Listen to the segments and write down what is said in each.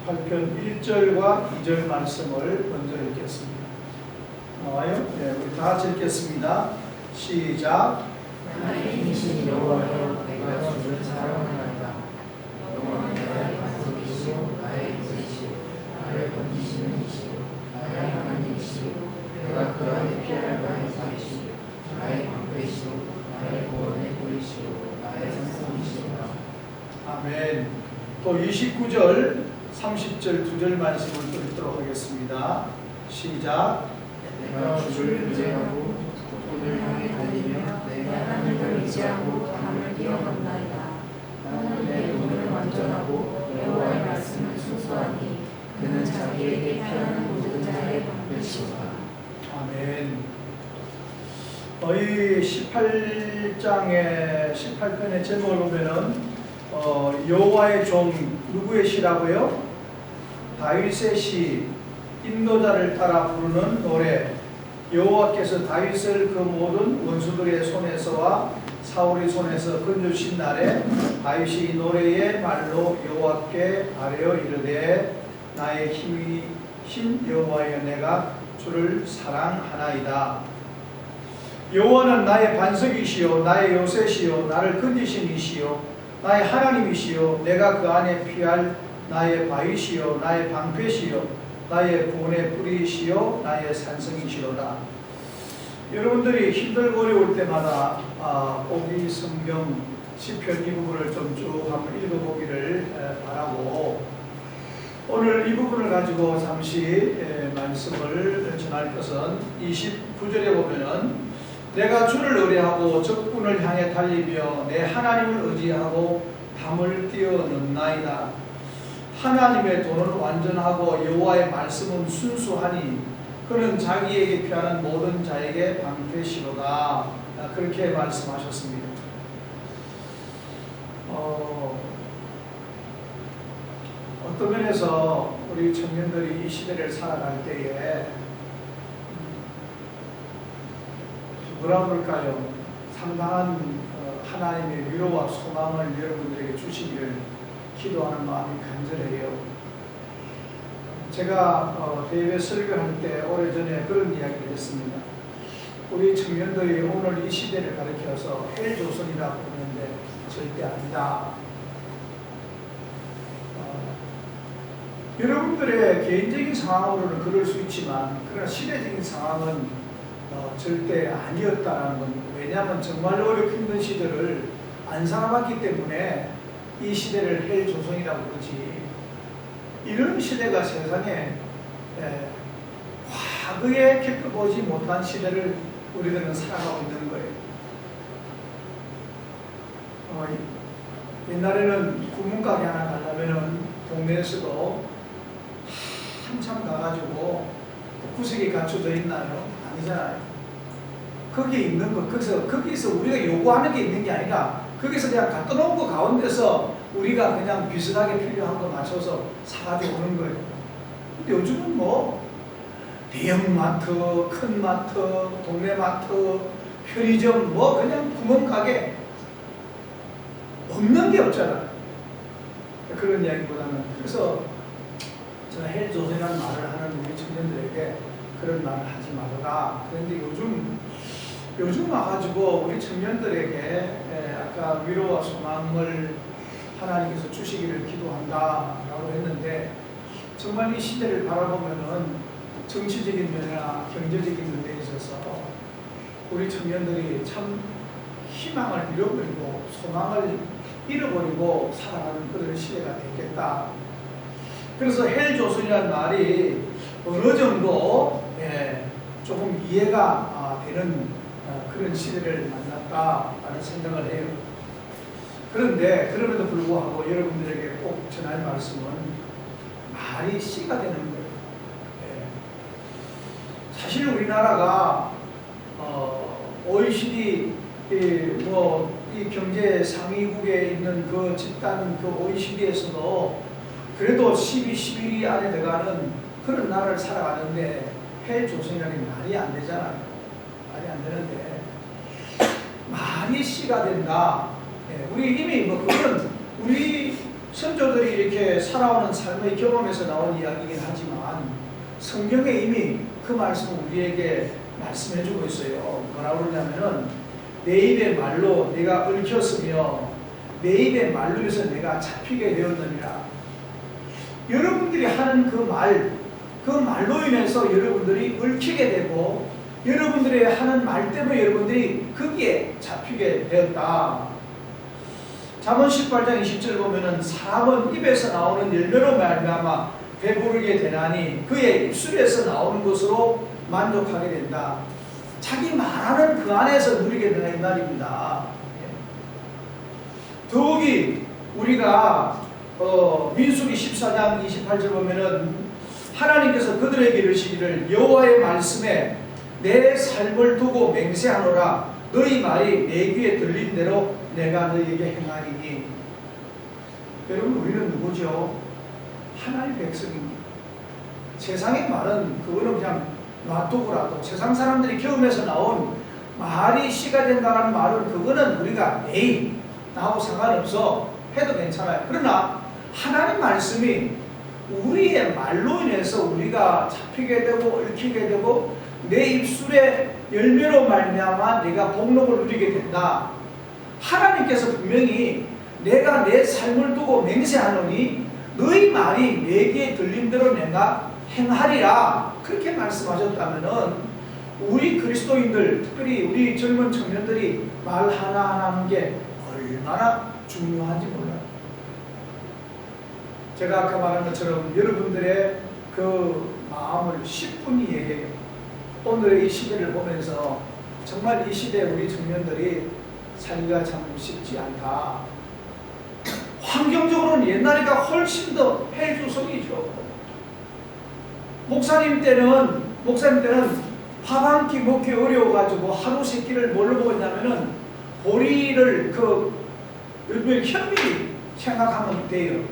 18편 1절과 2절 말씀을 먼저 읽겠습니다. 나와요? 네, 우리 다 같이 읽겠습니다. 시작. 나의 이신 여호와여, 내가 주를 사랑하나이다. 여호와는 나의 반석이시요 나의 구세시요 나를 건지시는 이시요 나의 하나님이시요 내가 그 안에 피할 나의 자이시요 나의 방패시요 나의 구원의 뿌리시요 나의 산성이시로다. 아멘. 또 29절, 30절 두 절 말씀을 또 읽도록 하겠습니다. 시작. 내가 주를 의지하고 오늘 향해 달리며 내 하나님을 의지하고 담을 뛰어간나이다. 나는 내 눈을 완전하고 여호와의 말씀을 순수하니 그는 자기에게 피하는 모든 자의 방패시로다. 아멘. 이 18장의 18편의 제목을 보면은 여호와의 종 누구의 시라고요? 다윗의 시, 인도자를 따라 부르는 노래. 여호와께서 다윗을 그 모든 원수들의 손에서와 사울의 손에서 건져주신 날에 다윗이 노래의 말로 여호와께 아뢰어 이르되 나의 힘 여호와여, 내가 주를 사랑하나이다. 여호와는 나의 반석이시요 나의 요새시요 나를 건지신 이시요 나의 하나님이시요 내가 그 안에 피할 나의 바위시요 나의 방패시요 나의 구원의 뿌리시요 나의 산성이시로다. 여러분들이 힘들고 어려울 때마다 이 성경 시편 이 부분을 좀 쭉 한번 읽어보기를 바라고, 오늘 이 부분을 가지고 잠시 말씀을 전할 것은 29절에 보면은 내가 주를 의뢰하고 적군을 향해 달리며 내 하나님을 의지하고 담을 뛰어넘나이다. 하나님의 도는 완전하고 여호와의 말씀은 순수하니 그는 자기에게 피하는 모든 자에게 방패시로다. 그렇게 말씀하셨습니다. 어떤 면에서 우리 청년들이 이 시대를 살아갈 때에 뭐라 그럴까요? 상당한 하나님의 위로와 소망을 여러분들에게 주시기를 기도하는 마음이 간절해요. 제가 대회 설교할 때 오래전에 그런 이야기를 했습니다. 우리 청년들이 오늘 이 시대를 가리켜서 헬조선이라고 부르는데 절대 아니다. 여러분들의 개인적인 상황으로는 그럴 수 있지만 그러나 시대적인 상황은 절대 아니었다는 겁니다. 왜냐하면 정말 어렵고 힘든 시대를 안 살아봤기 때문에 이 시대를 헬조선이라고 그러지. 이런 시대가 세상에 과거에 겪어보지 못한 시대를 우리들은 살아가고 있는 거예요. 옛날에는 구멍가게 하나 가려면 동네에서도 한참 가가지고 구석이 갖춰져 있나요? 아니잖아요. 거기에 있는 거, 거기서 우리가 요구하는 게 있는 게 아니라 거기서 그냥 갖다 놓은 거 가운데서 우리가 그냥 비슷하게 필요한 거 맞춰서 사가지고 오는 거예요. 근데 요즘은 뭐 대형마트, 큰 마트, 동네 마트, 편의점, 뭐 그냥 구멍가게 없는 게 없잖아. 그런 이야기보다는. 그래서 제가 헬조선이라는 말을 하는 우리 청년들에게 그런 말을 하지 말아라. 그런데 요즘 와가지고 우리 청년들에게 아까 위로와 소망을 하나님께서 주시기를 기도한다라고 했는데, 정말 이 시대를 바라보면은 정치적인 면이나 경제적인 면에 있어서 우리 청년들이 참 희망을 잃어버리고 소망을 잃어버리고 살아가는 그런 시대가 됐겠다. 그래서 헬조선이라는 말이 어느 정도 조금 이해가 되는 그런 시대를 만났다라는 생각을 해요. 그런데 그럼에도 불구하고 여러분들에게 꼭 전할 말씀은 말이 씨가 되는 거예요. 사실 우리나라가 OECD 이 경제 상위국에 있는 그 집단 그 OECD에서도 그래도 12, 11위 안에 들어가는 그런 나라를 살아가는데 헬조선이라는 말이 안 되잖아요. 말이 안 되는데 말이 씨가 된다. 우리 이미 그건 우리 선조들이 이렇게 살아오는 삶의 경험에서 나온 이야기이긴 하지만 성경에 이미 그 말씀을 우리에게 말씀해주고 있어요. 뭐라고 그러냐면은 내 입의 말로 내가 얽혔으며 내 입의 말로 해서 내가 잡히게 되었느니라. 여러분들이 하는 그 말로 인해서 여러분들이 얽히게 되고 여러분들이 하는 말 때문에 여러분들이 거기에 잡히게 되었다. 잠언 18장 20절 보면은 사람은 입에서 나오는 열매로 말미암아 배부르게 되나니 그의 입술에서 나오는 것으로 만족하게 된다. 자기 말하는 그 안에서 누리게 된다 이 말입니다. 더욱이 우리가 민수기 14장 28절 보면은 하나님께서 그들에게 이르시기를 여호와의 말씀에 내 삶을 두고 맹세하노라. 너희 말이 내 귀에 들린 대로 내가 너희에게 행하리니. 여러분, 우리는 누구죠? 하나님의 백성입니다. 세상의 말은 그거는 그냥 놔두고라도 세상 사람들이 경험해서 나온 말이 씨가 된다는 말은 그거는 우리가 에이 나하고 상관없어 해도 괜찮아요. 그러나 하나님 말씀이 우리의 말로 인해서 우리가 잡히게 되고 얽히게 되고 내 입술의 열매로 말미암아 내가 복록을 누리게 된다. 하나님께서 분명히 내가 내 삶을 두고 맹세하노니 너희 말이 내 귀에 들린 대로 내가 행하리라. 그렇게 말씀하셨다면은 우리 그리스도인들, 특별히 우리 젊은 청년들이 말 하나하나 하는 게 얼마나 중요한지 몰라요. 제가 아까 말한 것처럼 여러분들의 그 마음을 10분 이해해요. 오늘의 이 시대를 보면서 정말 이 시대에 우리 청년들이 살기가 참 쉽지 않다. 환경적으로는 옛날이가 훨씬 더 헬조선이죠. 목사님 때는 밥 한 끼 먹기 어려워가지고 하루 세 끼를 뭘로 먹었냐면은 보리를 요즘에 현미 생각하면 돼요.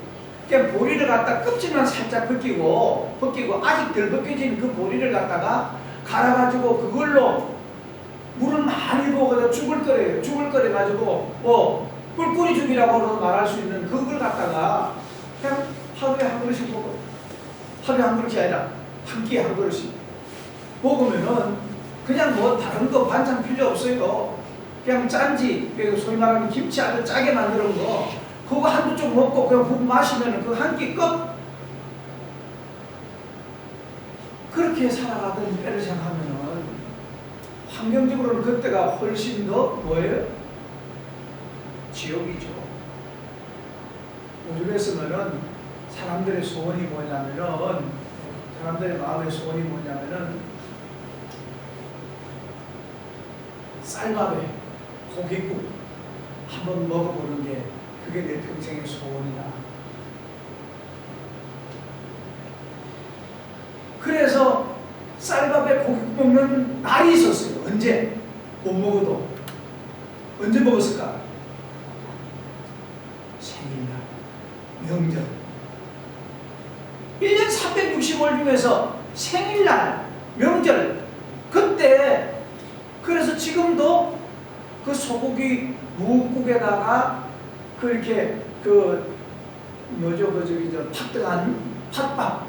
그냥 보리를 갖다 껍질만 살짝 벗기고 아직 덜 벗겨진 그 보리를 갖다가 갈아가지고 그걸로 물을 많이 부어서 죽을 끓여가지고 꿀꿀이 죽이라고 말할 수 있는 그걸 갖다가 그냥 하루에 한 그릇씩 먹어. 하루에 한 그릇이 아니라 한 끼에 한 그릇씩 먹으면은 그냥 뭐 다른 거 반찬 필요 없어요. 그냥 짠지, 소위 말하는 김치 아주 짜게 만드는 거 그거 한두 쪽 먹고 그냥 국 마시면은 그 한 끼 끝. 그렇게 살아가던 때를 생각하면은 환경적으로는 그때가 훨씬 더 뭐예요? 지옥이죠. 오죽했으면은 사람들의 소원이 뭐냐면은 사람들의 마음의 소원이 뭐냐면은 쌀밥에 고깃국 한번 먹어보는 게 그게 내 평생의 소원이다. 그래서 쌀밥에 고깃국 먹는 날이 있었어요. 언제? 못 먹어도. 언제 먹었을까? 생일날, 명절. 1년 365일 중에서 생일날, 명절, 그때 그래서 지금도 그 소고기 무국에다가 그렇게 팥등한 팥밥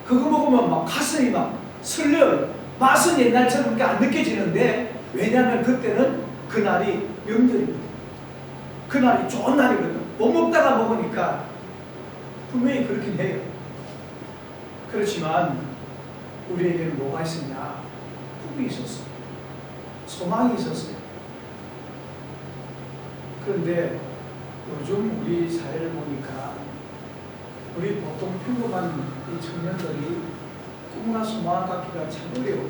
그거 먹으면 막 가슴이 막 설레요. 맛은 옛날처럼 그렇게 안 느껴지는데 왜냐하면 그때는 그날이 명절입니다. 그날이 좋은 날이거든. 못 먹다가 먹으니까 분명히 그렇긴 해요. 그렇지만 우리에게는 뭐가 있었냐? 꿈이 있었어요. 소망이 있었어요. 그런데 요즘 우리 사회를 보니까 우리 보통 평범한 이 청년들이 꿈이나 소망을 갖기가 참 어려워요.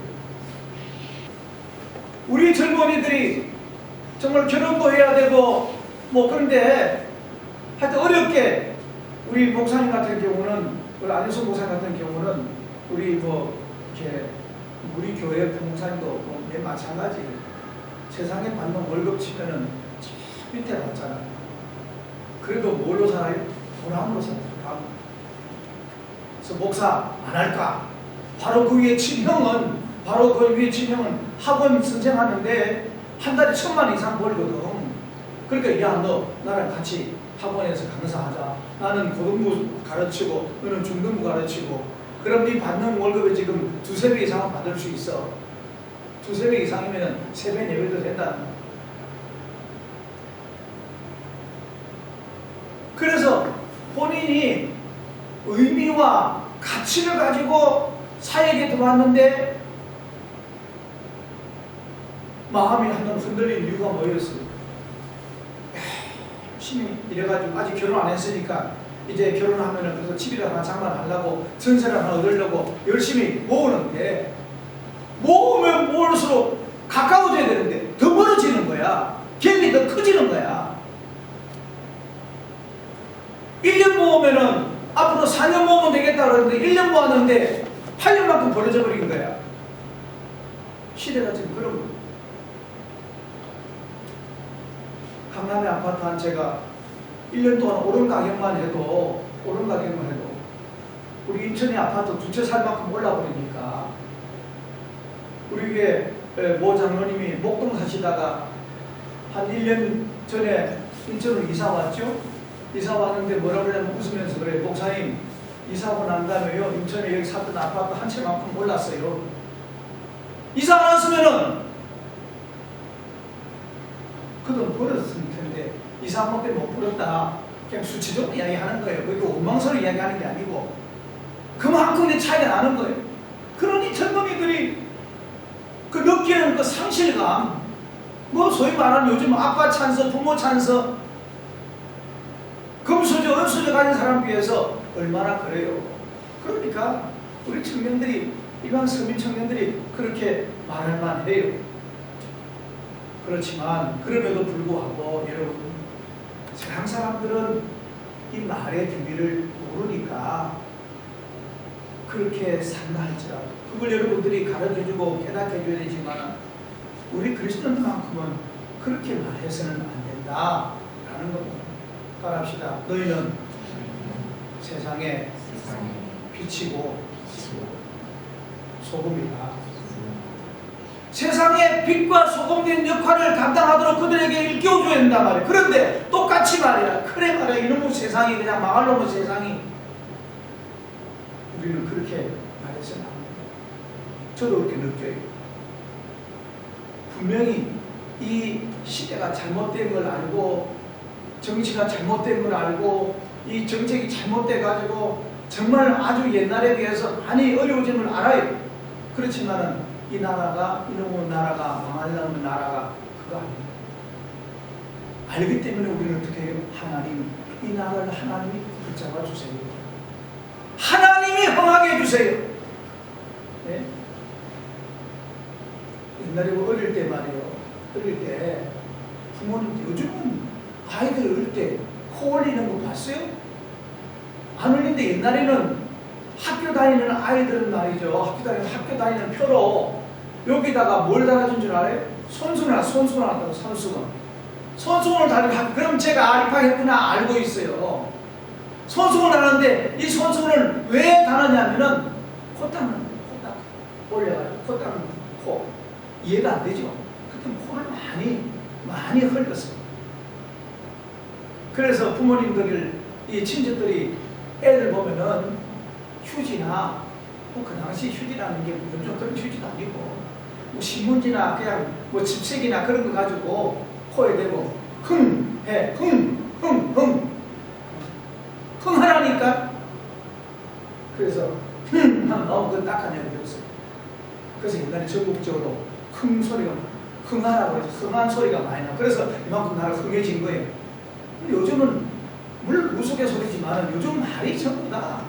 우리 젊은이들이 정말 결혼도 해야 되고 그런데 하여튼 어렵게 우리 목사님 같은 경우는 우리 안효선 목사님 같은 경우는 우리 우리 교회 부목사님도 마찬가지예요. 세상에 받는 월급 치면은 밑에 받잖아요. 그래도 뭘로 살아요? 보람으로 살아요. 그래서 목사 안 할까? 바로 그 위에 친형은 학원 선생하는데 한 달에 1,000만 원 이상 벌거든. 그러니까 야 너 나랑 같이 학원에서 강사하자. 나는 고등부 가르치고 너는 중등부 가르치고. 그럼 네 받는 월급에 지금 2~3배 이상은 받을 수 있어. 2~3배 이상이면 3배, 4배도 된다는 거야. 그래서 본인이 의미와 가치를 가지고 사역에 들어왔는데 마음이 한번 흔들린 이유가 뭐였어요? 열심히 이래가지고 아직 결혼 안 했으니까 이제 결혼하면은 그래서 집이라 하나 장만하려고 전세를 하나 얻으려고 열심히 모으는데 모으면 모을수록 가까워져야 되는데 더 멀어지는 거야. 갭이 더 커지는 거야. 1년 모으면은 앞으로 4년 모으면 되겠다 그러는데 1년 모았는데 8년만큼 벌어져 버린 거야. 시대가 지금 그런 거야. 강남의 아파트 한 채가 1년 동안 오른 가격만 해도 우리 인천의 아파트 2채 살 만큼 올라버리니까 우리 교회 모 장로님이 목동 사시다가 한 1년 전에 인천으로 이사 왔죠. 이사 왔는데 뭐라 그러냐면 웃으면서 그래. 목사님 이사하고 난 다음에요 인천에 여기 샀던 아파트 한 채만큼 올랐어요. 이사 안 왔으면은 그 돈 벌었을 텐데 이사 한 번 때문에 못 벌었다. 그냥 수치적으로 이야기하는 거예요. 그게 원망스러워 이야기하는 게 아니고 그만큼의 차이가 나는 거예요. 그러니 젊은이들이 그 느끼는 그 상실감, 뭐 소위 말하는 요즘 아빠 찬스, 부모 찬스, 금수저, 은수저 가진 사람 비해서 얼마나 그래요. 그러니까 우리 청년들이 일반 서민 청년들이 그렇게 말할 만해요. 그렇지만 그럼에도 불구하고 여러분 세상 사람들은 이 말의 비밀을 모르니까 그렇게 산다 할지라도 그걸 여러분들이 가르쳐주고 깨닫게 해줘야 되지만 우리 그리스도인만큼은 그렇게 말해서는 안 된다라는 겁니다. 따라합시다. 너희는 세상의 빛이고 소금이다. 세상의 빛과 소금된 역할을 감당하도록 그들에게 일깨워줘야 된단 말이에요. 그런데 똑같이 말이야. 그래 말이야. 이놈의 세상이 그냥 망할 놈의 세상이. 우리는 그렇게 말해서는 안 돼요. 저도 그렇게 느껴요. 분명히 이 시대가 잘못된 걸 알고 정치가 잘못된 걸 알고 이 정책이 잘못돼가지고 정말 아주 옛날에 비해서 많이 어려워진 걸 알아요. 그렇지만은 이 나라가 이놈의 나라가 망하려는 나라가 그거 아닙니다. 알기 때문에 우리는 어떻게 해요? 하나님 이 나라를 하나님이 붙잡아 주세요. 하나님이 흥하게 해주세요. 네? 옛날에 어릴 때 말이에요. 어릴 때 부모님 요즘은 아이들 어릴 때 코 올리는 거 봤어요? 안 올리는데 옛날에는 학교 다니는 아이들은 말이죠. 학교 다니는 표로 여기다가 뭘 달아준 줄 알아요? 손수건 한다고 손수건을 달고 그럼 제가 아리파했구나 알고 있어요. 손수건을 달았는데 이 손수건을 왜 달았냐면은 코 닦는 올려가지고 코 닦는 코 이해가 안 되죠. 그때 코를 많이 헐었어요. 그래서 부모님들 이 친척들이 애들 보면은 휴지나 뭐 그 당시 휴지라는 게 요즘 그런 휴지도 아니고 뭐 신문지나 그냥 뭐 집색이나 그런 거 가지고 코에 대고 흥하라니까. 그래서 하면 너무 그거 닦아내고 그랬어요. 그래서 옛날에 전국적으로 흥하라고 해서 흥한 소리가 많이 나. 그래서 이만큼 나라가 흥해진 거예요. 근데 요즘은 물론 우스갯소리지만 요즘 말이 전부 다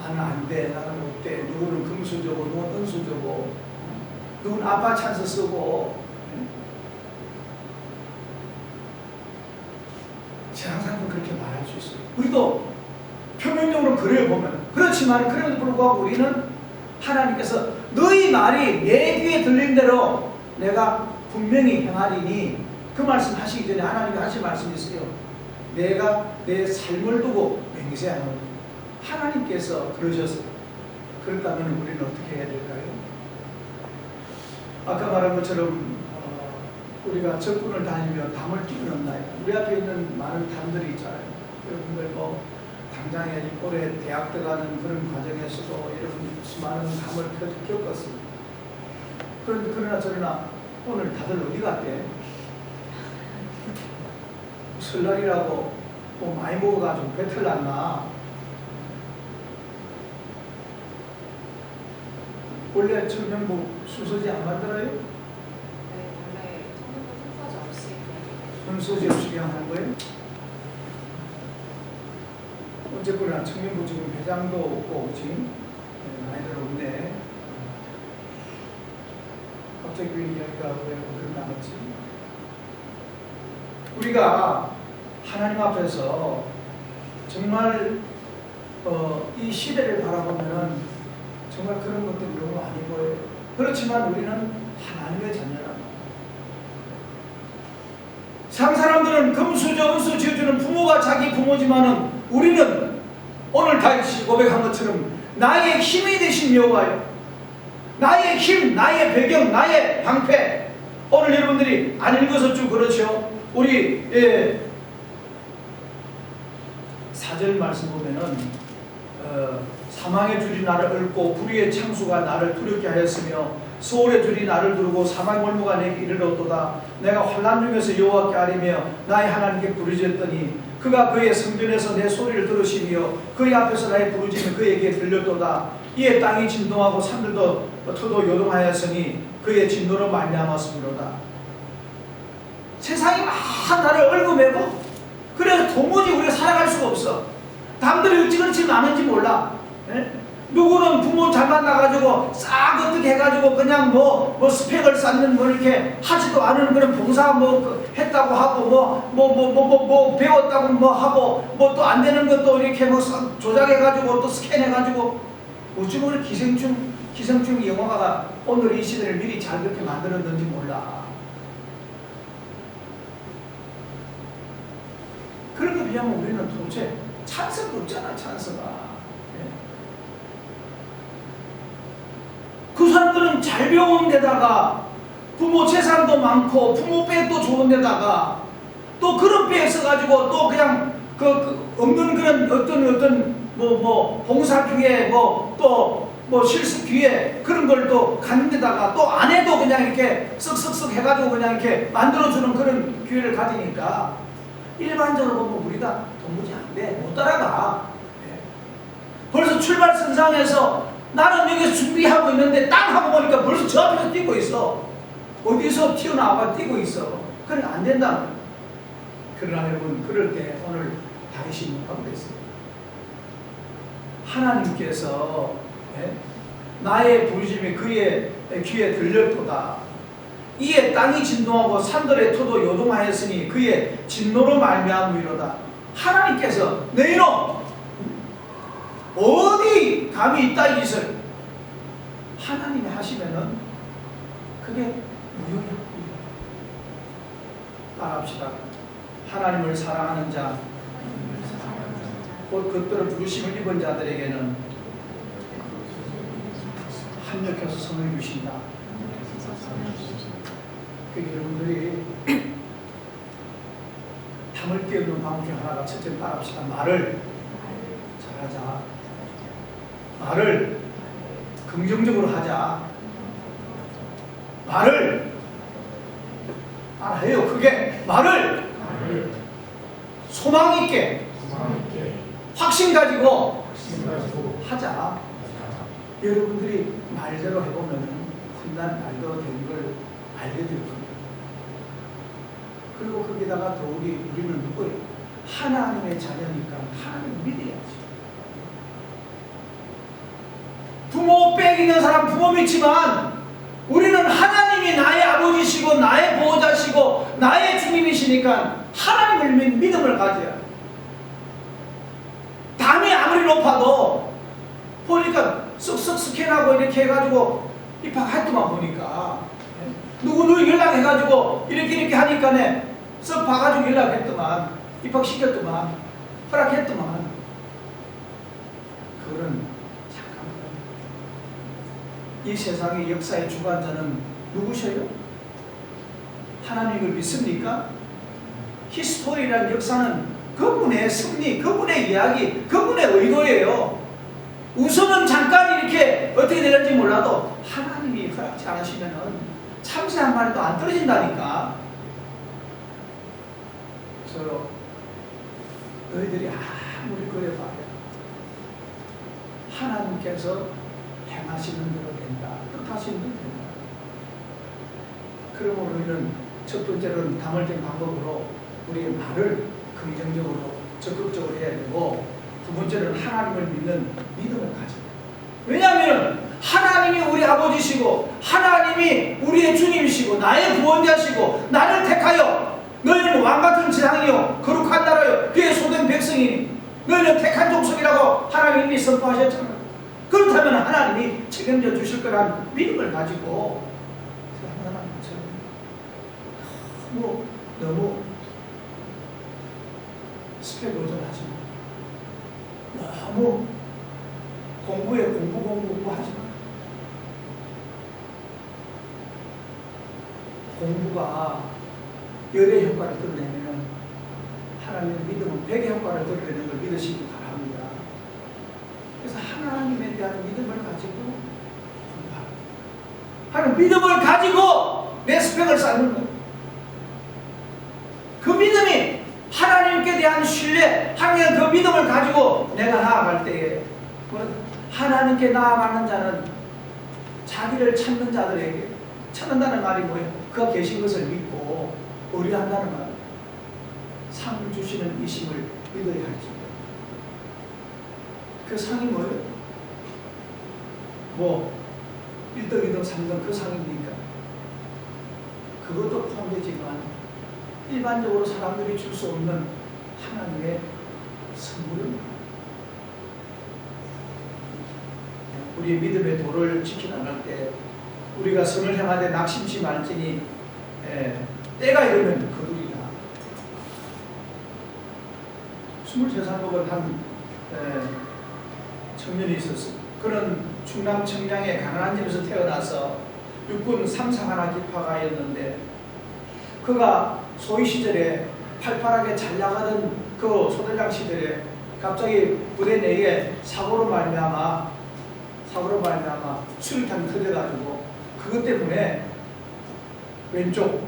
나는 안 돼, 나는 못 돼, 누구는 금수저고 누구는 은수저고 누구는 아빠 찬스 쓰고. 세상 사람은 그렇게 말할 수 있어요. 우리도 표면적으로 그래요 보면. 그렇지만 그럼에도 불구하고 우리는 하나님께서 너희 말이 내 귀에 들린 대로 내가 분명히 행하리니 그 말씀 하시기 전에 하나님이 하신 말씀이 있어요. 내가 내 삶을 두고 맹세하노니. 하나님께서 그러셨어요. 그렇다면 우리는 어떻게 해야 될까요? 아까 말한 것처럼 우리가 적군을 다니며 담을 뛰어넘나이다. 우리 앞에 있는 많은 담들이 있잖아요. 여러분들 뭐 당장에 올해 대학 들어가는 그런 과정에서도 여러분 수많은 담을 겪었습니다. 그러나 저러나 오늘 다들 어디 갔대? 설날이라고 뭐 많이 먹어가지고 배틀 났나? 원래 청년부 순서지 안 만들어요? 네, 원래 청년부 순서지 없이 순서지 없이 그냥 하는 거예요? 어쨌거나 청년부 지금 회장도 없고 지금 많이들 없네. 갑자기 그 이야기가 왜 오늘 나갔지? 우리가 하나님 앞에서 정말 이 시대를 바라보면은 정말 그런 것들이 너무 많이 보여요. 그렇지만 우리는 하나님의 자녀랍니다. 상 사람들은 금수저, 은수 지어주는 부모가 자기 부모지만은 우리는 오늘 다윗이 고백한 것처럼 나의 힘이 되신 여호와요. 나의 힘, 나의 배경, 나의 방패. 오늘 여러분들이 안 읽어서 쭉 그렇죠. 우리 4절 말씀 보면은 사망의 줄이 나를 얽고 불의의 창수가 나를 두렵게 하였으며 소울의 줄이 나를 두르고 사망의 올무가 내게 이르렀도다. 내가 환난 중에서 여호와께 아뢰며 나의 하나님께 부르짖었더니 그가 그의 성전에서 내 소리를 들으시며 그의 앞에서 나의 부르짖음이 그에게 들렸도다. 이에 땅이 진동하고 산들도 터도 요동하였으니 그의 진노로 말미암았음이로다. 세상이 막 나를 얽어매고 그래서 도무지 우리가 살아갈 수가 없어. 남들이 어찌그렇지 많은지 몰라. 예? 누구는 부모 잘 만나가지고 싹 어떻게 해가지고 그냥 뭐 스펙을 쌓는 뭐 이렇게 하지도 않은 그런 봉사 뭐 했다고 하고 뭐 배웠다고 뭐 하고 뭐 또 안 되는 것도 이렇게 뭐 조작해가지고 또 스캔해가지고 어찌 그렇게 기생충 영화가 오늘 이 시대를 미리 잘 그렇게 만들었는지 몰라. 그런 거 비하면 우리는 도대체 찬스가 없잖아. 찬스가. 그 사람들은 잘 배운 데다가 부모 재산도 많고 부모 백도 좋은 데다가 또 그런 백 써가지고 또 그냥 없는 그런 어떤 뭐 봉사기회 뭐 실습기회 그런 걸 또 갖는 데다가 또 안 해도 그냥 이렇게 쓱쓱쓱 해가지고 그냥 이렇게 만들어주는 그런 기회를 가지니까 일반적으로 보면 우리가 도무지 안 돼. 못 따라가. 벌써 출발선상에서 나는 여기서 준비하고 있는데 땅 하고 보니까 벌써 저 앞에서 뛰고 있어. 어디서 튀어나와 뛰고 있어. 그래 안 된다. 그러나 여러분 그럴 때 오늘 다윗이 뭐라고 그랬어요? 하나님께서 나의 부르심이 그의 귀에 들렸도다. 이에 땅이 진동하고 산들의 터도 요동하였으니 그의 진노로 말미암음이로다. 하나님께서 내 이놈 어디 감히 있다 이 짓을 하나님이 하시면은 그게 무효야. 따라합시다. 하나님을 사랑하는 자, 곧 그들을 부르심을 입은 자들에게는 합력해서 선을 주신다. 그 여러분들이 담을 띄우는 방법 중 하나가 첫째 따라합시다. 말을 잘하자. 말을 긍정적으로 하자. 말을 알아요. 그게 말을 소망 있게 확신 가지고 하자. 여러분들이 말대로 해보면 훗날 말대로 된 걸 알게 될 겁니다. 그리고 거기다가 더욱이 우리는 누구예요? 하나님의 자녀니까 하나님을 믿어야지. 부모 빽 있는 사람 부모 믿지만 우리는 하나님이 나의 아버지시고 나의 보호자시고 나의 주님이시니까 하나님을 믿음을 가져야 돼. 담이 아무리 높아도 보니까 쓱쓱 스캔하고 이렇게 해가지고 입학했더만 보니까 누구 연락해가지고 이렇게 하니까 쓱 봐가지고 연락했더만 입학시켰더만 허락했더만 그거는 잠깐만 이 세상의 역사의 주관자는 누구셔요? 하나님을 믿습니까? 히스토리라는 역사는 그분의 승리, 그분의 이야기, 그분의 의도예요. 우선은 잠깐 이렇게 어떻게 되는지 몰라도 하나님이 허락지 않으시면은 참새 한 마리도 안 떨어진다니까. 그래서 너희들이 아무리 그래봐야 하나님께서 행하시는 대로 된다, 뜻하시는 대로 된다. 그러면 우리는 첫 번째로는 담을된 방법으로 우리의 말을 긍정적으로 적극적으로 해야 되고, 두 번째는 하나님을 믿는 믿음을 가지고. 왜냐하면 하나님이 우리 아버지시고 하나님이 우리의 주님이시고 나의 구원자시고 나를 택하여 너희는 왕같은 재앙이요 거룩한 나라요 그의 소된 백성이니 너희는 택한 족속이라고 하나님이 선포하셨잖아요. 그렇다면 하나님이 책임져 주실 거란 믿음을 가지고 너무 스펙 의존하지 마. 너무 공부에 공부하지 마. 공부가 열의 효과를 드러내면 하나님의 믿음은 백의 효과를 드러내는 걸 믿으시기 바랍니다. 그래서 하나님에 대한 믿음을 가지고 공부합니다. 하나님 믿음을 가지고 내 스펙을 쌓는 거예요. 그 믿음이 하나님께 대한 신뢰, 하나님의 그 믿음을 가지고 내가 나아갈 때에 하나님께 나아가는 자는 자기를 찾는 자들에게, 찾는다는 말이 뭐예요? 그가 계신 것을 믿고 의뢰한다는 말. 상을 주시는 이심을 믿어야 할지. 그 상이 뭐예요? 뭐 1등, 2등, 3등 그 상입니까? 그것도 포함되지만 일반적으로 사람들이 줄 수 없는 하나님의 선물은 우리의 믿음의 도를 지켜나갈 때 우리가 선을 행하되 낙심치 말지니 때가 이르면 거두리라. 23살 먹은 한 청년이 있었어요. 그는 충남 청량의 가난한 집에서 태어나서 육군 3상 하나 기파가였는데 그가 소위 시절에 팔팔하게 잘 나가던 그 소대장 시절에 갑자기 부대 내에 사고로 말미암아 수류탄이 터져가지고 그것 때문에 왼쪽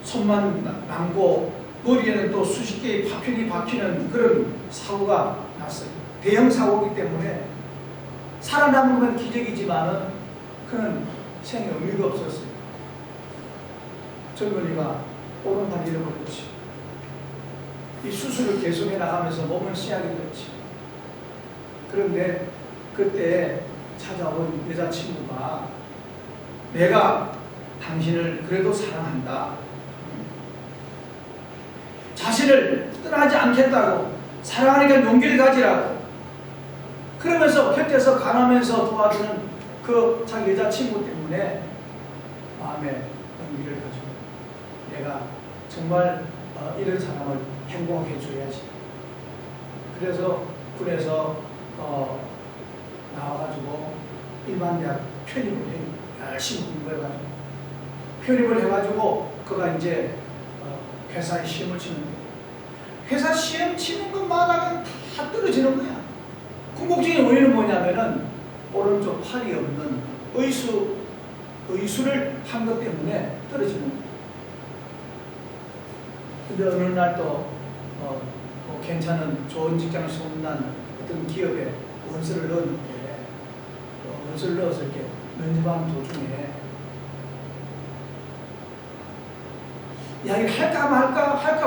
손만 남고 머리에는 또 수십 개의 파편이 박히는 그런 사고가 났어요. 대형 사고이기 때문에 살아남은 건 기적이지만은 그는 생에 의미가 없었어요. 젊은이가 오른팔 잃어버렸지. 이 수술을 계속해 나가면서 몸을 쓰하게 됐지. 그런데 그때 찾아온 여자친구가 내가 당신을 그래도 사랑한다. 자신을 떠나지 않겠다고, 사랑하니까 용기를 가지라고. 그러면서 곁에서 간하면서 도와주는 그 자기 여자친구 때문에 마음에 용기를 가지고 내가 정말 이런 사람을 행복하게 해줘야지. 그래서 군에서 나와가지고 일반대학 편입을 열심히 공부해가지고 편입을 해가지고 그가 이제 회사에 시험을 치는데 회사 시험 치는 것마다가 다 떨어지는 거야. 궁극적인 원인은 뭐냐면은 오른쪽 팔이 없는 의수를 한 것 때문에 떨어지는 거야. 근데 어느 날 또 괜찮은 좋은 직장을 소문난 어떤 기업에 원서를 넣었는데 원서를 넣어서 이렇게 면접하는 도중에 이야기를 할까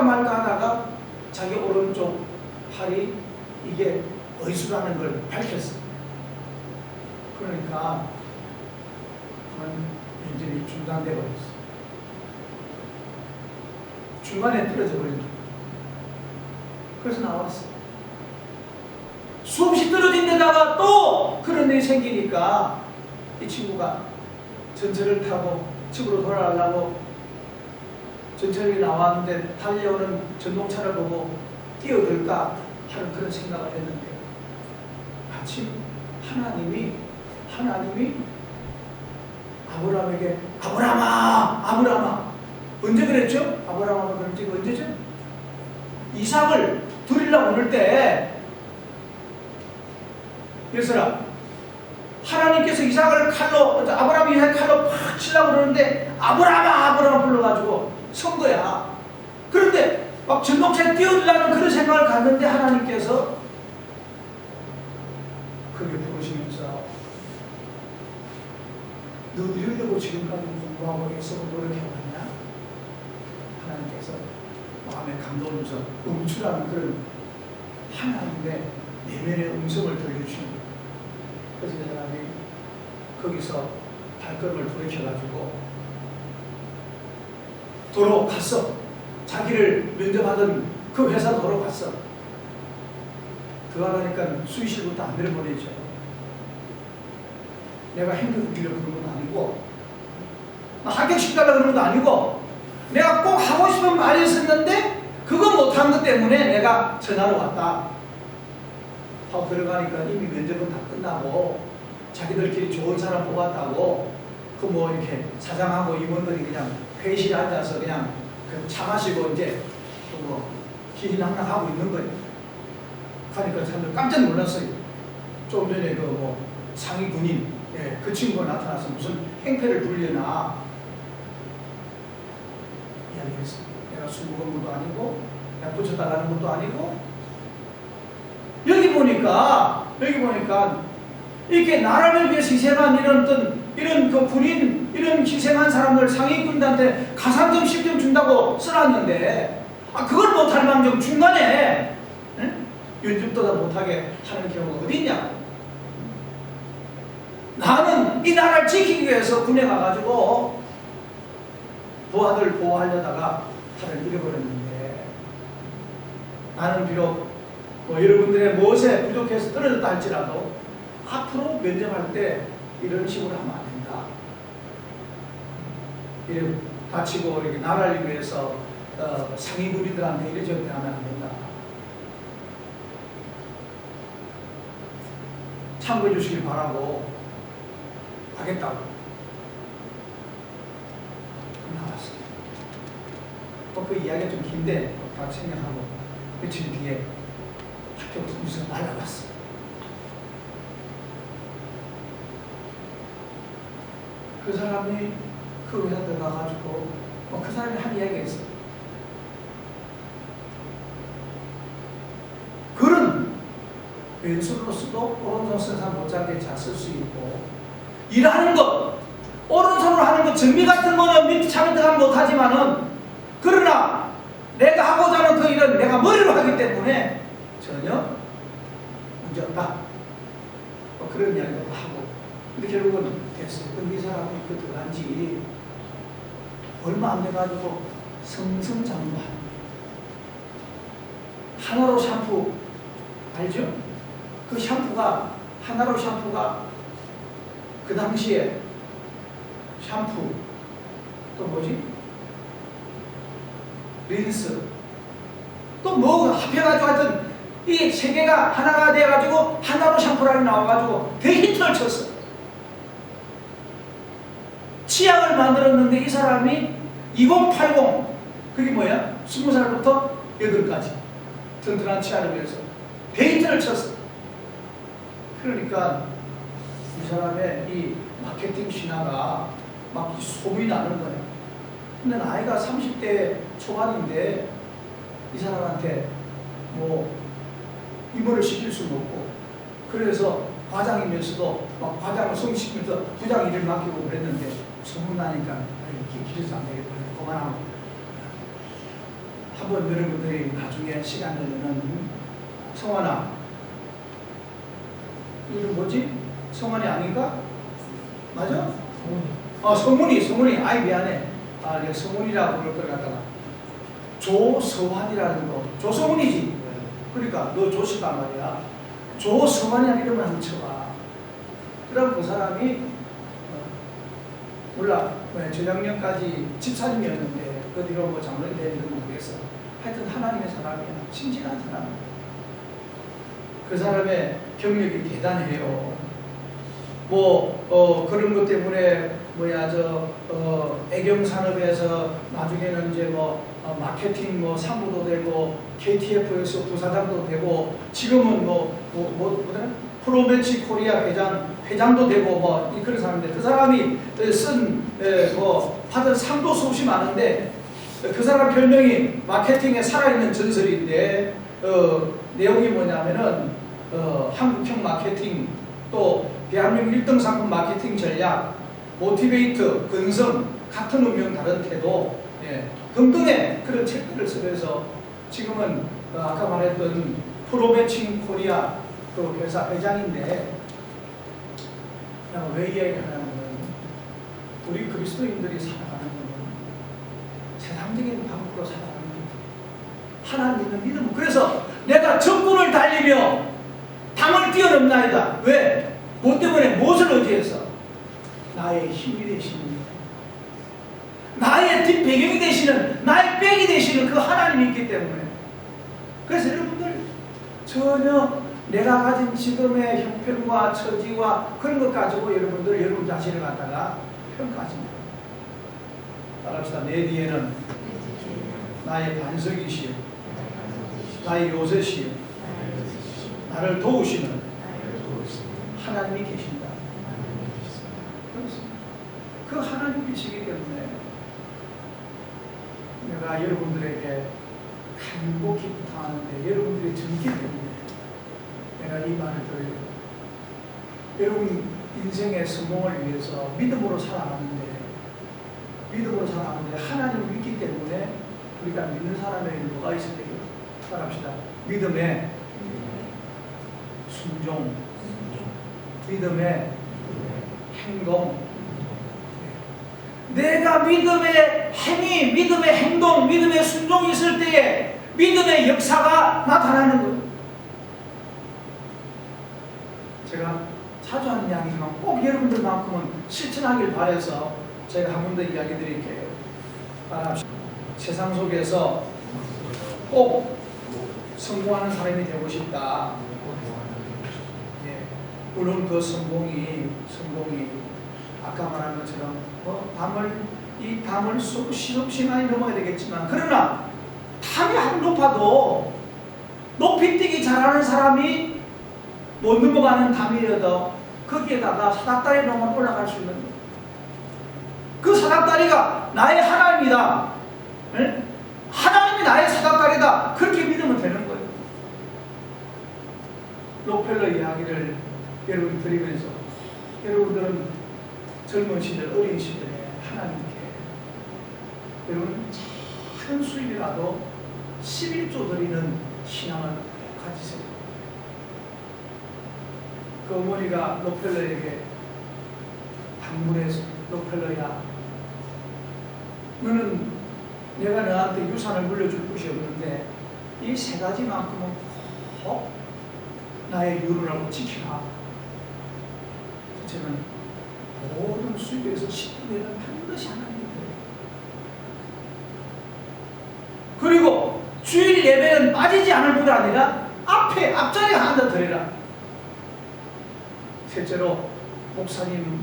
말까 하다가 자기 오른쪽 팔이 이게 의수라는 걸 밝혔어. 그러니까 면접이 중단돼 버렸어. 중간에 떨어져 버린다. 그래서 나왔어. 수없이 떨어진 데다가 또 그런 일이 생기니까 이 친구가 전철을 타고 집으로 돌아가려고 전철이 나왔는데 달려오는 전동차를 보고 뛰어들까 하는 그런 생각을 했는데 마침 하나님이 아브라함에게 아브라함아 언제 그랬죠? 아브라함은 그런 적이 언제죠? 이삭을 드리려고 그럴 때 얘들아 하나님께서 이삭을 아브라함이 이삭 칼로 팍 치려고 그러는데 아브라함 불러가지고 선 거야. 그런데 막 전동차에 뛰어들라는 그런 생각을 갖는데 하나님께서 그게 부르시면서 너 이러려고 지금까지 공부하고 애쓰고 노력해왔냐? 하나님께서 마음에 감동을 줘서 음추라는 그런 하나님의 내면의 음성을 들려주시는 거예요. 그래서 그 사람이 거기서 발걸음을 돌이켜가지고 도로 갔어. 자기를 면접하던 그 회사 도로 갔어. 들어가니까 수의실부터 안 내려보내죠. 내가 행복하기를 그런 건 아니고 합격시키려고 그런 것도 아니고 내가 꼭 하고 싶은 말이 있었는데 그거 못한 것 때문에 내가 전화로 왔다 하고 들어가니까 이미 면접은 다 끝나고 자기들끼리 좋은 사람 뽑았다고 그 뭐 이렇게 사장하고 임원들이 그냥 회의실에 앉아서 그냥 그 차 마시고 이제 뭐 기희낙낙하고 있는 거예요. 하니까 사람들 깜짝 놀랐어요. 좀 전에 그 뭐 상위 군인 그 친구가 나타나서 무슨 행패를 부리려나 이야기했어. 내가 술 먹은 것도 아니고 내가 붙였다라는 것도 아니고 여기 보니까 이렇게 나라를 위해서 희생한 이런 그 군인 이런 희생한 사람들 상위군들한테 가산점 10점 준다고 써놨는데 그걸 못할 망정 중간에 연줍도다 못하게 하는 경우가 어디 있냐고. 나는 이 나라를 지키기 위해서 군에 가가지고 부하들 보호하려다가 팔을 잃어버렸는데 나는 비록 뭐 여러분들의 무엇에 부족해서 떨어졌다 할지라도 앞으로 면접할 때 이런 식으로 하면 안 된다. 이렇게 다치고 이렇게 나라를 위해서 상위군인들한테 이렇게 하면 안 된다. 참고해 주시길 바라고 하겠다고 나왔어요. 그 이야기가 좀 긴데 딱 생각하고 며칠 뒤에 학교 무슨 날아갔어. 그 사람이 그 회사 들어가가지고 그 사람이 한 이야기가 있어. 글은 왼손으로서도 오른손 쓰는 사람 못지않게 잘 쓸 수 있고 일하는 것 오른손으로 하는 것 정리 같은 거는 밑에 차면 들어가면 못하지만은 그러나 내가 하고자 하는 그 일은 내가 머리로 하기 때문에 전혀 문제 없다. 그런 이야기도 하고 근데 결국은 됐어요. 근데 이 사람이 그 들어간 지 얼마 안 돼가지고 승승장구한 하나로 샴푸 알죠? 그 샴푸가 하나로 샴푸가 그 당시에 샴푸 또 뭐지? 린스 또 뭐 합해가지고 하여튼 이 세 개가 하나가 돼가지고 하나로 샴푸라고 나와가지고 대히트를 쳤어. 치약을 만들었는데 이 사람이 2080 그게 뭐야? 20살부터 8까지 튼튼한 치아를 위해서 데이트를 쳤어. 그러니까 이 사람의 이 마케팅 신화가 막 소문이 나는 거예요. 근데 나이가 30대 초반인데 이 사람한테 뭐 입원을 시킬 수는 없고 그래서 과장이면서도 막 과장을 성시키면서 부장 일을 맡기고 그랬는데 소문나니까 이렇게 길어서 안 되겠다. 그만하고 한번 여러분들이 나중에 시간 되면은 성환아 이름 뭐지? 성환이 아닌가? 맞아? 성훈이 아이 미안해. 내가 성훈이라고 그럴 걸 갖다가 조성환이라는 거 조성훈이지. 그러니까 너 조씨단 말이야. 조성환이라는 이름을 한번 쳐봐. 그럼 그 사람이 몰라 재작년까지 집사님이었는데 그 뒤로 뭐 장로님 되는지 모르겠어. 하여튼 하나님의 사람이야. 신실한 사람. 그 사람의 경력이 대단해요. 그런 것 때문에 애경 산업에서 나중에는 이제 마케팅 상무도 되고 KTF에서 부사장도 되고 지금은 프로매치 코리아 회장도 되고 그런 사람인데 그 사람이 받은 상도 수없이 많은데 그 사람 별명이 마케팅의 살아있는 전설인데 내용이 뭐냐면은 한국형 마케팅 또 대한민국 1등 상품 마케팅 전략 모티베이트 근성 같은 운명 다른 태도 등등의 그런 책들을 쓰면서 지금은 아까 말했던 프로매칭 코리아 그 회사 회장인데 왜 이야기를 하냐면 우리 그리스도인들이 살아가는 것은 세상적인 방법으로 살아가는 것 하나님 믿는 믿음. 그래서 내가 적군을 달리며 담을 뛰어넘나이다. 왜? 뭐 때문에? 무엇을 의지해서? 나의 힘이 되시는 나의 뒷배경이 되시는 나의 백이 되시는 그 하나님이 있기 때문에. 그래서 여러분들 전혀 내가 가진 지금의 형편과 처지와 그런 것 가지고 여러분 자신을 갖다가 평가하지 마요. 따라합시다. 내 뒤에는 나의 반석이시요 나의 요새시요 나를 도우시는 하나님이 계신다. 그렇습니다. 그 하나님이 계시기 때문에 내가 여러분들에게 간곡히 부탁하는데 여러분들이 듣기 때문에 내가 이 말을 드려요. 여러분 인생의 성공을 위해서 믿음으로 살아가는데 하나님을 믿기 때문에 우리가 믿는 사람에게 뭐가 있어야 돼요? 따라합시다. 믿음의 순종, 믿음의 행동. 내가 믿음의 행위, 믿음의 행동, 믿음의 순종이 있을 때에 믿음의 역사가 나타나는 거예요. 제가 자주 하는 이야기지만 꼭 여러분들만큼은 실천하길 바라서 제가 한 번 더 이야기 드릴게요. 세상 속에서 꼭 성공하는 사람이 되고 싶다. 물론 그 성공이 아까 말한 것처럼 이 담을 수없이 많이 넘어야 되겠지만 그러나 담이 한 높아도 높이 뛰기 잘하는 사람이 못 넘어가는 담이라도 거기에다가 사닥다리 놓으면 올라갈 수 있는 거예요. 그 사닥다리가 나의 하나님이다. 네? 하나님이 나의 사닥다리다. 그렇게 믿으면 되는 거예요. 록펠러 이야기를 여러분 드리면서 여러분들은 젊은 시절, 어린 시절에 하나님께 여러분 작은 수입이라도 11조 드리는 신앙을 가지세요. 그 어머니가 록펠러에게 당부해서 록펠러야, 너는 내가 너한테 유산을 물려줄 것이 없는데 이 세 가지만큼은 꼭 나의 유루라고 지키라. 저는 모든 수입에서 10분의 1은 반드시 하나님께 드려요. 그리고 주일 예배는 빠지지 않을 뿐 아니라 앞자리에 하나 더 드리라. 셋째로 목사님을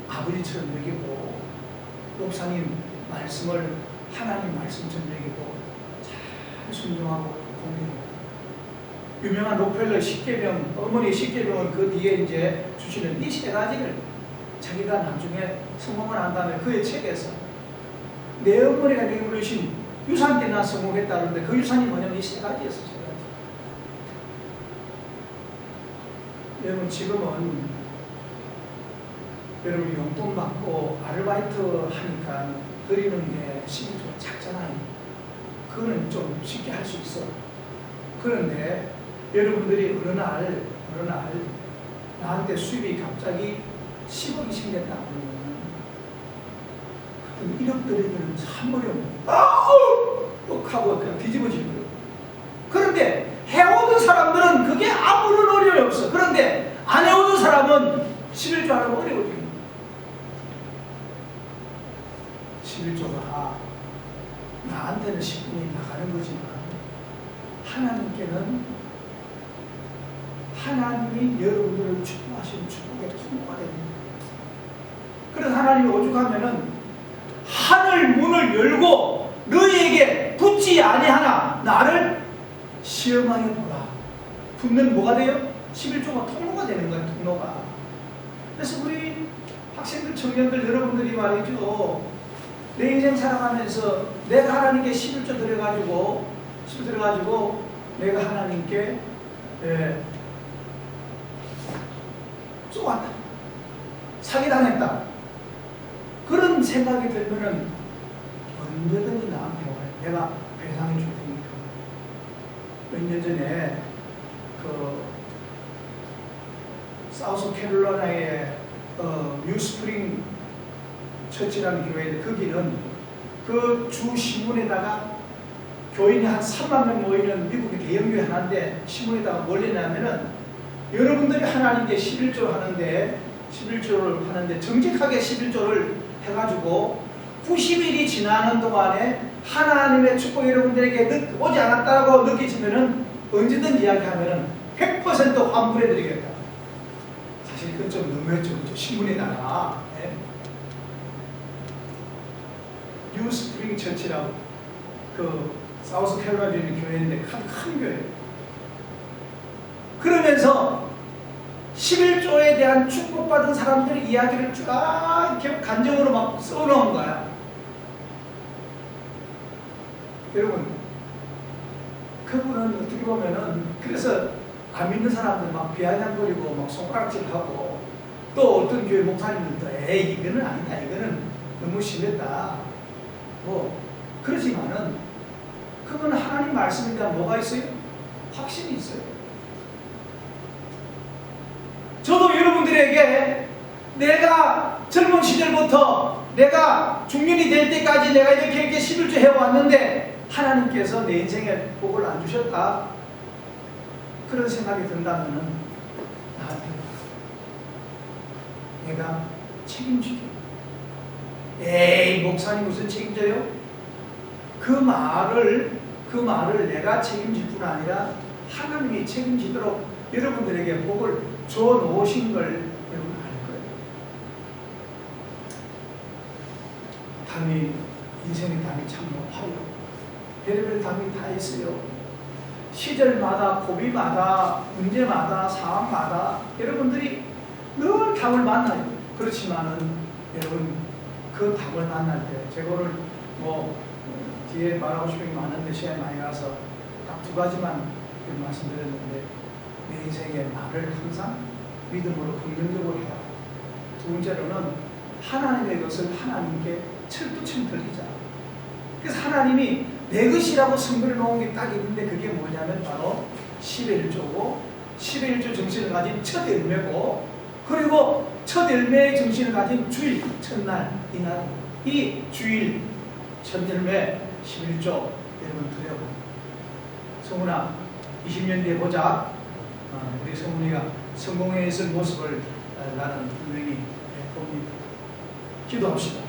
아버지처럼 여기고 목사님 말씀을 하나님 말씀처럼 여기고 잘 순종하고 공부하고. 유명한 록펠러 십계명, 어머니 십계명은 그 뒤에 이제 주시는 이 세 가지를 자기가 나중에 성공을 한 다음에 그의 책에서 내 어머니가 내게 물으신 유산 때문에 난 성공했다는데 그 유산이 뭐냐면 이 세 가지였어요. 세 가지. 여러분 지금은 여러분 용돈 받고 아르바이트 하니까 드리는 게 12조가 작잖아요. 그거는 좀 쉽게 할 수 있어. 그런데 여러분들이 어느 날 나한테 수입이 갑자기 10억이 생겼다 그러면 1억 드리면 참 어려워. 하고 그냥 뒤집어질 거예요. 그런데 해오던 사람들은 그게 아무런 어려움이 없어. 그런데 안 해오던 사람은 11조 하려면 어려워져요. 11조가 나한테는 10분이 나가는 거지만 하나님께는 하나님이 여러분들을 축복하시는 축복의 통로가 됩니다. 그래서 하나님이 오죽하면은 하늘 문을 열고 너희에게 붙지 아니하나 나를 시험하여 보라. 붙는 뭐가 돼요? 11조가 통로가 되는 거예요. 통로가. 그래서 우리 학생들, 청년들, 여러분들이 말이죠. 내 인생 살아가면서 내가 하나님께 11조 들여가지고 내가 하나님께 쏘았다. 사기당했다. 그런 생각이 들면은 언제든지 나한테 와요. 내가 배상해 줄 테니까. 몇 년 전에 사우스 캐롤라이나의 뉴스프링 처치라는 교회인데 거기는 그 주 신문에다가 교인이 한 3만 명 모이는 미국의 대형교회 하나인데 신문에다가 뭘 내냐면은 여러분들이 하나님께 11조를 하는데 정직하게 11조를 해가지고 90일이 지나는 동안에 하나님의 축복이 여러분들에게 오지 않았다고 느끼시면은 언제든 이야기하면은 100% 환불해드리겠다. 사실 그건 좀 너무했죠. 신문에다가. 네. 뉴스프링 처치라고 사우스 캐롤라이나 교회인데 큰 교회. 그러면서 11조에 대한 축복받은 사람들의 이야기를 쫙 이렇게 간정으로 막 써놓은 거야. 여러분, 그분은 어떻게 보면은 그래서 안 믿는 사람들 막 비아냥거리고 막 손가락질하고 또 어떤 교회 목사님들도 에이 이거는 아니다, 이거는 너무 심했다. 뭐 그러지만은 그건 하나님 말씀에 대한 뭐가 있어요? 확신이 있어요. 저도 여러분들에게 내가 젊은 시절부터 내가 중년이 될 때까지 내가 이렇게 11조 해왔는데 하나님께서 내 인생에 복을 안 주셨다. 그런 생각이 든다면 나한테 내가 책임지게. 에이 목사님 무슨 책임져요? 그 말을 내가 책임질 뿐 아니라 하나님이 책임지도록 여러분들에게 복을 줘 놓으신 걸 여러분 알 거예요. 담이 인생의 담이 참 높아요. 별의별 담이 다 있어요. 시절마다 고비마다 문제마다 상황마다 여러분들이 늘 담을 만나요. 그렇지만은 여러분 그 담을 만날 때 제가 오늘 뒤에 말하고 싶은 게 많은데 시간이 많이 가서 딱 두 가지만 말씀드렸는데 내 인생의 말을 항상 믿음으로 긍정적으로 해라. 두 번째로는 하나님의 것을 하나님께 철두철 드리자. 그래서 하나님이 내 것이라고 선물해 놓은 게 딱 있는데 그게 뭐냐면 바로 11조고 11조 정신을 가진 첫 열매고 그리고 첫 열매의 정신을 가진 주일 첫날 이날 이 주일 첫 열매 11조 여러분 드려보세요. 성훈아 20년 뒤에 보자. 우리 성훈이가 성공해 있을 모습을 나는 분명히 봅니다. 기도합시다.